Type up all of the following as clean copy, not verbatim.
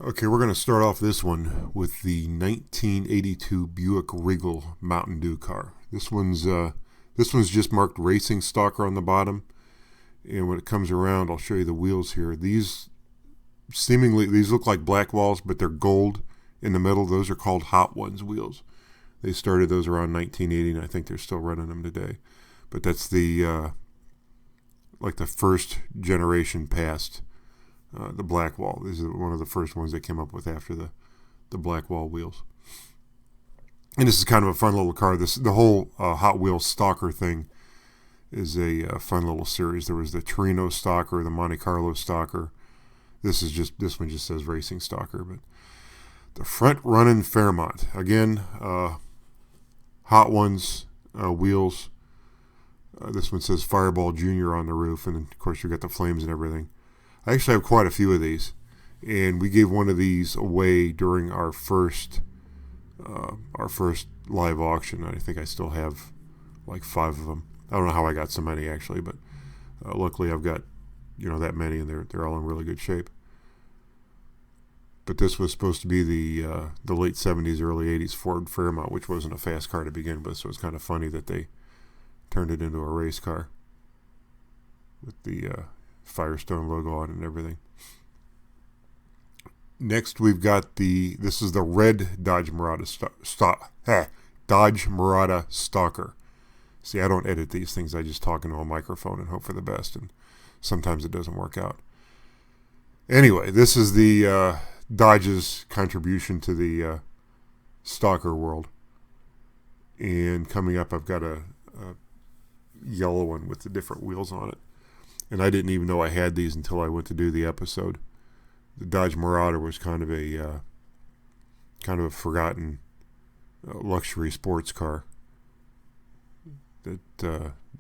Okay, we're going to start off this one with the 1982 Buick Regal Mountain Dew car. This one's just marked Racing Stalker on the bottom, and when it comes around, I'll show you the wheels here. These look like Blackwalls, but they're gold in the middle. Those are called Hot Ones wheels. They started those around 1980, and I think they're still running them today. But that's the first generation past the Blackwall. This is one of the first ones they came up with after the Blackwall wheels. And this is kind of a fun little car. The whole Hot Wheels Stalker thing is a fun little series. There was the Torino Stalker, the Monte Carlo Stalker. This one just says Racing Stalker, but the Frontrunnin Fairmont. Again, Hot Ones wheels. This one says Fireball Junior on the roof, and of course you got the flames and everything. I actually have quite a few of these, and we gave one of these away during our first live auction. I think I still have like 5 of them. I don't know how I got so many actually, but luckily I've got that many, and they're all in really good shape. But this was supposed to be the late 70s, early 80s Ford Fairmont, which wasn't a fast car to begin with, so it's kind of funny that they turned it into a race car with the Firestone logo on it and everything. Next, we've got this is the red Dodge Mirada Dodge Mirada Stalker. See, I don't edit these things. I just talk into a microphone and hope for the best, and sometimes it doesn't work out. Anyway, this is the Dodge's contribution to the Stalker world. And coming up, I've got a yellow one with the different wheels on it. And I didn't even know I had these until I went to do the episode. The Dodge Marauder was kind of a forgotten luxury sports car that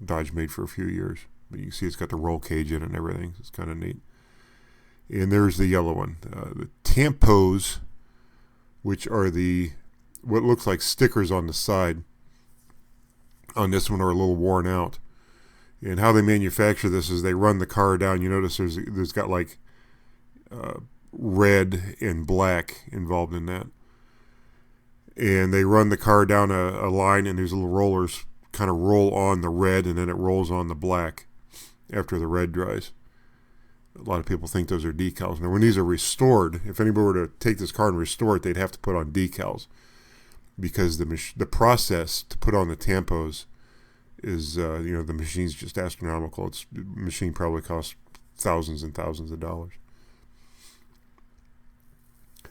Dodge made for a few years. But you can see it's got the roll cage in it and everything. It's kind of neat. And there's the yellow one. The tampos, which are what looks like stickers on the side on this one, are a little worn out. And how they manufacture this is they run the car down. You notice there's got like red and black involved in that. And they run the car down a line, and these little rollers kind of roll on the red, and then it rolls on the black after the red dries. A lot of people think those are decals. Now, when these are restored, if anybody were to take this car and restore it, they'd have to put on decals, because the process to put on the tampos is, the machine's just astronomical. The machine probably costs thousands and thousands of dollars.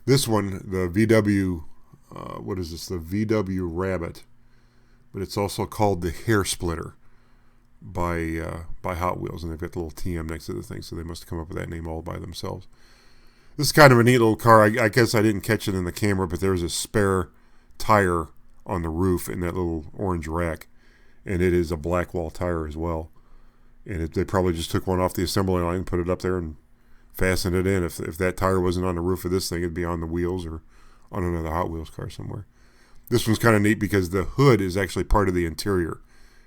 This one, the VW, what is this? The VW Rabbit, but it's also called the Hare Splitter by Hot Wheels, and they've got the little TM next to the thing, so they must have come up with that name all by themselves. This is kind of a neat little car. I guess I didn't catch it in the camera, but there's a spare tire on the roof in that little orange rack, and it is a Blackwall tire as well. And they probably just took one off the assembly line and put it up there and fastened it in. If that tire wasn't on the roof of this thing, it'd be on the wheels or on another Hot Wheels car somewhere. This one's kind of neat because the hood is actually part of the interior.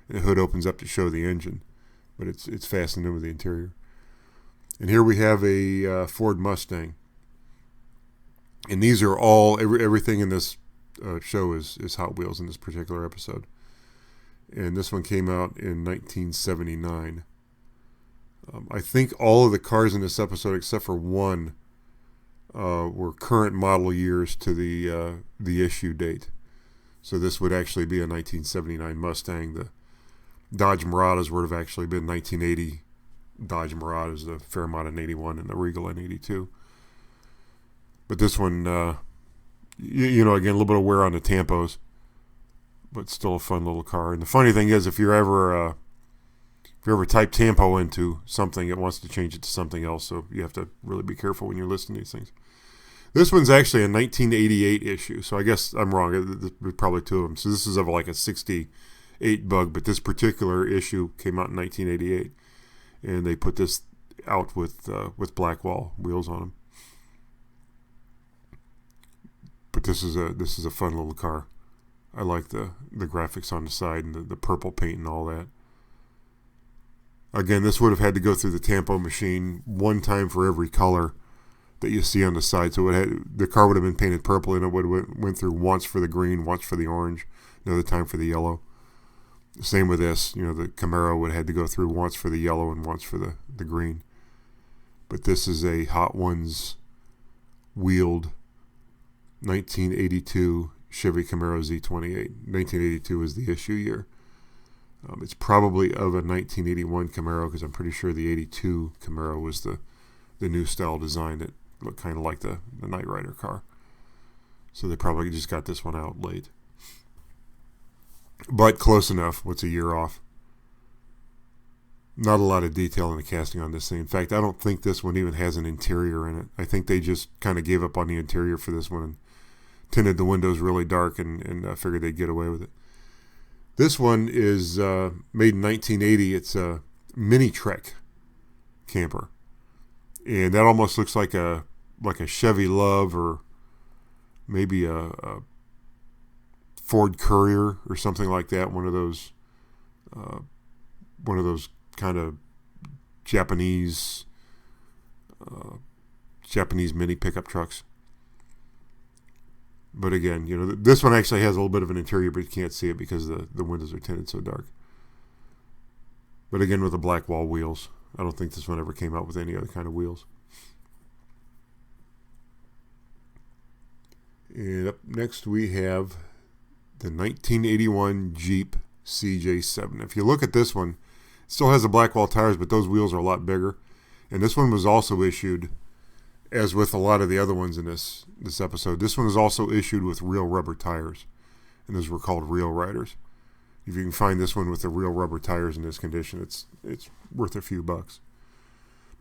The hood opens up to show the engine, but it's fastened in with the interior. And here we have a Ford Mustang. And these are all, everything in this show is Hot Wheels in this particular episode. And this one came out in 1979. I think all of the cars in this episode, except for one, were current model years to the issue date. So this would actually be a 1979 Mustang. The Dodge Miradas would have actually been 1980 Dodge Miradas, the Fairmont in 81 and the Regal in 82. But this one, again, a little bit of wear on the tampos, but still a fun little car. And the funny thing is, if you ever type tampo into something, it wants to change it to something else, so you have to really be careful when you're listing these things. This one's actually a 1988 issue, so I guess I'm wrong. There's probably 2 of them. So this is of like a 68 bug, but this particular issue came out in 1988, and they put this out with Blackwall wheels on them. But this is a fun little car. I like the graphics on the side and the purple paint and all that. Again, this would have had to go through the tampo machine one time for every color that you see on the side. So the car would have been painted purple, and it would have went through once for the green, once for the orange, another time for the yellow. Same with this. The Camaro would have had to go through once for the yellow and once for the green. But this is a Hot Ones wheeled 1982 Chevy Camaro Z28. 1982 is the issue year. It's probably of a 1981 Camaro, because I'm pretty sure the 82 Camaro was the new style design that looked kind of like the Knight Rider car. So they probably just got this one out late. But close enough. What's a year off? Not a lot of detail in the casting on this thing. In fact, I don't think this one even has an interior in it. I think they just kind of gave up on the interior for this one and tinted the windows really dark and figured they'd get away with it. This one is made in 1980. It's a Minitrek camper. And that almost looks like a Chevy Love, or maybe a Ford Courier or something like that. One of those kind of Japanese mini pickup trucks. But again, this one actually has a little bit of an interior, but you can't see it because the windows are tinted so dark. But again, with the Blackwall wheels. I don't think this one ever came out with any other kind of wheels. And up next we have the 1981 Jeep Cj7. If you look at this one, it still has the Blackwall tires, but those wheels are a lot bigger. And this one was also issued, as with a lot of the other ones in this episode, this one is also issued with real rubber tires. And those were called Real Riders. If you can find this one with the real rubber tires in this condition, it's worth a few bucks.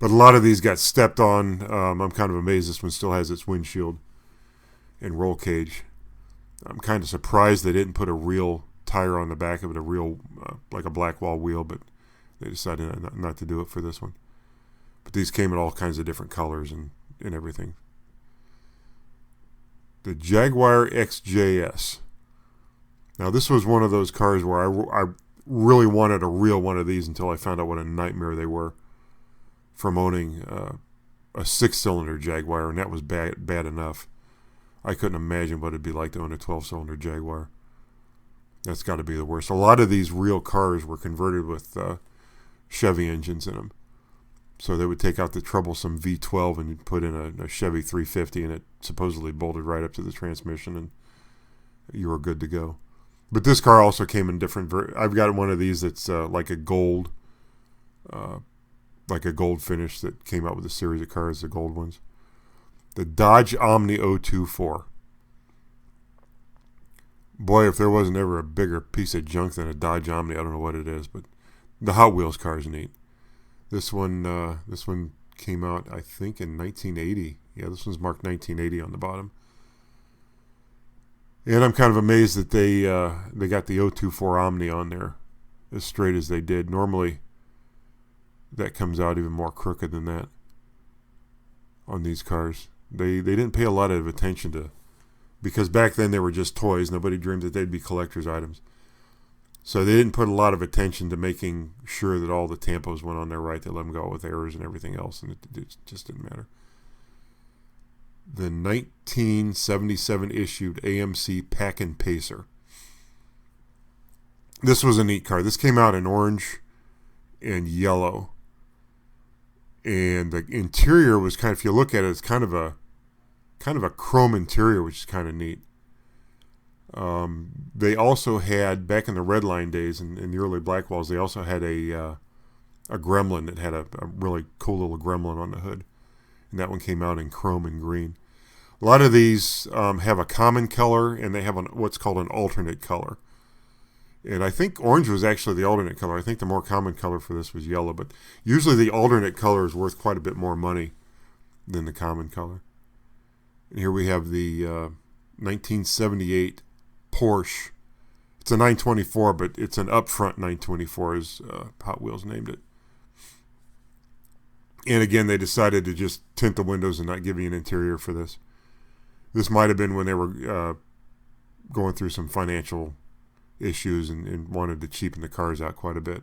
But a lot of these got stepped on. I'm kind of amazed this one still has its windshield and roll cage. I'm kind of surprised they didn't put a real tire on the back of it, a real, like a Blackwall wheel, but they decided not to do it for this one. But these came in all kinds of different colors and everything. The Jaguar XJS. Now, this was one of those cars where I really wanted a real one of these until I found out what a nightmare they were from owning a 6-cylinder Jaguar, and that was bad enough. I couldn't imagine what it'd be like to own a 12-cylinder Jaguar. That's got to be the worst. A lot of these real cars were converted with Chevy engines in them. So they would take out the troublesome V12 and put in a Chevy 350, and it supposedly bolted right up to the transmission, and you were good to go. But this car also came in different. I've got one of these that's like a gold finish that came out with a series of cars, the gold ones. The Dodge Omni 024. Boy, if there wasn't ever a bigger piece of junk than a Dodge Omni, I don't know what it is, but the Hot Wheels car is neat. This one came out, I think, in 1980. Yeah, this one's marked 1980 on the bottom. And I'm kind of amazed that they got the 024 Omni on there as straight as they did. Normally, that comes out even more crooked than that on these cars. They didn't pay a lot of attention to, because back then they were just toys. Nobody dreamed that they'd be collector's items. So they didn't put a lot of attention to making sure that all the tampos went on there right. They let them go with errors and everything else, and it just didn't matter. The 1977 issued AMC Pacin Pacer. This was a neat car. This came out in orange and yellow. And the interior was kind of, if you look at it, it's kind of a chrome interior, which is kind of neat. They also had, back in the Redline days, in the early Blackwalls, they also had a Gremlin that had a really cool little Gremlin on the hood. And that one came out in chrome and green. A lot of these have a common color, and they have what's called an alternate color. And I think orange was actually the alternate color. I think the more common color for this was yellow, but usually the alternate color is worth quite a bit more money than the common color. And here we have the 1978 Porsche. It's a 924, but it's an Upfront 924, as Hot Wheels named it. And again, they decided to just tint the windows and not give you an interior for this. This might have been when they were going through some financial issues and wanted to cheapen the cars out quite a bit.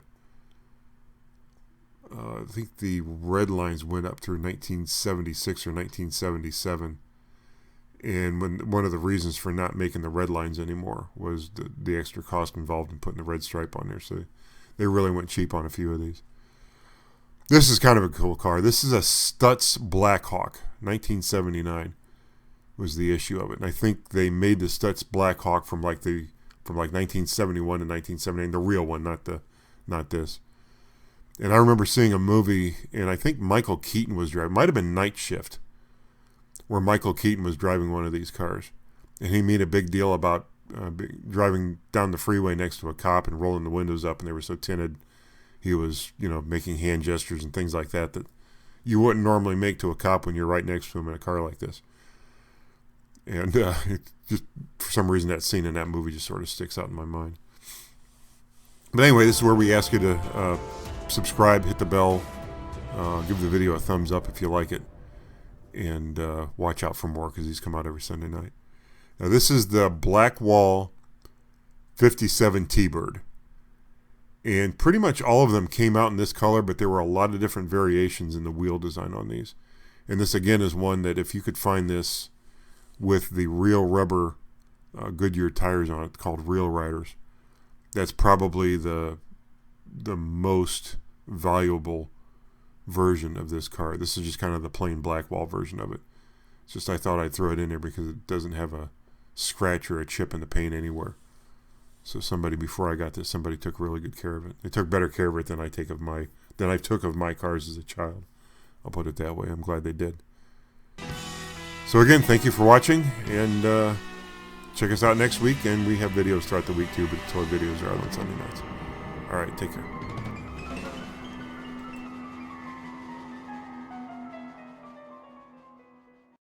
I think the Redlines went up through 1976 or 1977. And one of the reasons for not making the Redlines anymore was the extra cost involved in putting the red stripe on there. So they really went cheap on a few of these. This is kind of a cool car. This is a Stutz Blackhawk, 1979 was the issue of it. And I think they made the Stutz Blackhawk from like 1971 to 1979, the real one, not this. And I remember seeing a movie, and I think Michael Keaton was driving. It might have been Night Shift, where Michael Keaton was driving one of these cars. And he made a big deal about driving down the freeway next to a cop and rolling the windows up, and they were so tinted. He was, making hand gestures and things like that you wouldn't normally make to a cop when you're right next to him in a car like this. And it just, for some reason, that scene in that movie just sort of sticks out in my mind. But anyway, this is where we ask you to subscribe, hit the bell, give the video a thumbs up if you like it, and watch out for more because these come out every Sunday night. Now, this is the Blackwall 57 T-Bird. And pretty much all of them came out in this color, but there were a lot of different variations in the wheel design on these. And this, again, is one that if you could find this with the real rubber Goodyear tires on it, called Real Riders, that's probably the most valuable version of this car. This is just kind of the plain Blackwall version of it. It's just I thought I'd throw it in there because it doesn't have a scratch or a chip in the paint anywhere. So before I got this, somebody took really good care of it. They took better care of it than I took of my cars as a child. I'll put it that way. I'm glad they did. So again, thank you for watching, and check us out next week. And we have videos throughout the week too, but the toy videos are out on Sunday nights. All right, take care.